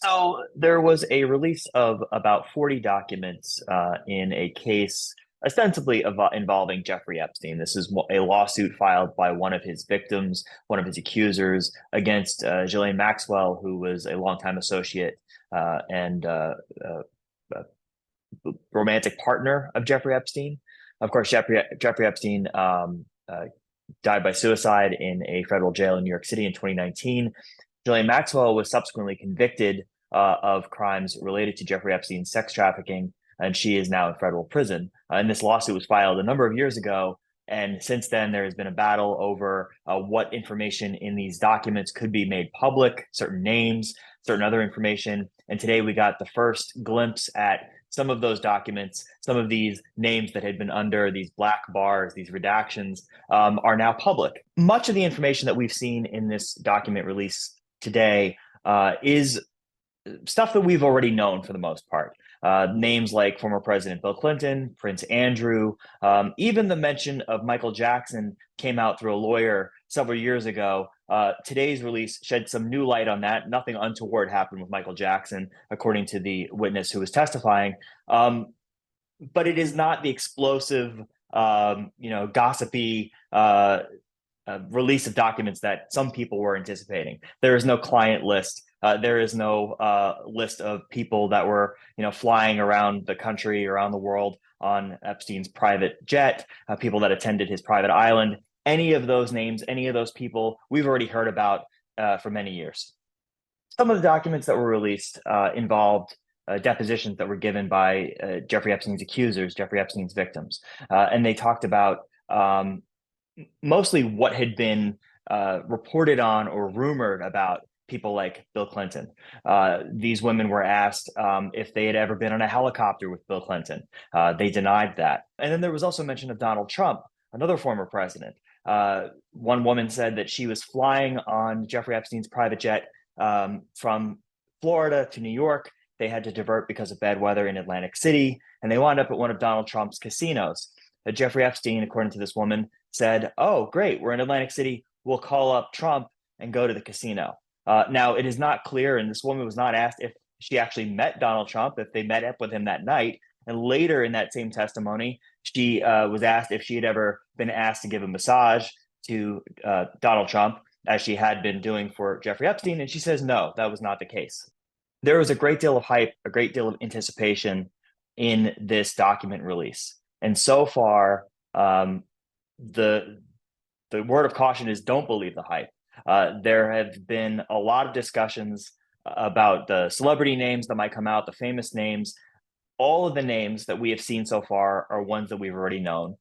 So there was a release of about 40 documents in a case ostensibly involving Jeffrey Epstein. This is a lawsuit filed by one of his victims, one of his accusers, against Ghislaine Maxwell, who was a longtime associate and uh, romantic partner of Jeffrey Epstein. Of course, Jeffrey Epstein died by suicide in a federal jail in New York City in 2019. Ghislaine Maxwell was subsequently convicted of crimes related to Jeffrey Epstein's sex trafficking, and she is now in federal prison. And this lawsuit was filed a number of years ago. And since then, there has been a battle over what information in these documents could be made public, certain names, certain other information. And today we got the first glimpse at some of those documents, some of these names that had been under these black bars, these redactions, are now public. Much of the information that we've seen in this document release today is stuff that we've already known for the most part. Names like former President Bill Clinton, Prince Andrew, even the mention of Michael Jackson came out through a lawyer several years ago. Today's release shed some new light on that. Nothing untoward happened with Michael Jackson, according to the witness who was testifying. But it is not the explosive, gossipy release of documents that some people were anticipating. There is no client list. There is no list of people that were, flying around the country, around the world on Epstein's private jet, people that attended his private island. Any of those names, any of those people, we've already heard about for many years. Some of the documents that were released involved depositions that were given by Jeffrey Epstein's accusers, Jeffrey Epstein's victims. And they talked about mostly what had been reported on or rumored about people like Bill Clinton. These women were asked if they had ever been on a helicopter with Bill Clinton. They denied that. And then there was also mention of Donald Trump, another former president. One woman said that she was flying on Jeffrey Epstein's private jet from Florida to New York. They had to divert because of bad weather in Atlantic City, and they wound up at one of Donald Trump's casinos. Jeffrey Epstein, according to this woman, said, "Oh, great, we're in Atlantic City. We'll call up Trump and go to the casino." Now, it is not clear, and this woman was not asked if she actually met Donald Trump, if they met up with him that night. And later in that same testimony, she was asked if she had ever been asked to give a massage to Donald Trump, as she had been doing for Jeffrey Epstein. And she says, no, that was not the case. There was a great deal of hype, a great deal of anticipation in this document release. And so far, the word of caution is don't believe the hype. There have been a lot of discussions about the celebrity names that might come out, the famous names. All of the names that we have seen so far are ones that we've already known.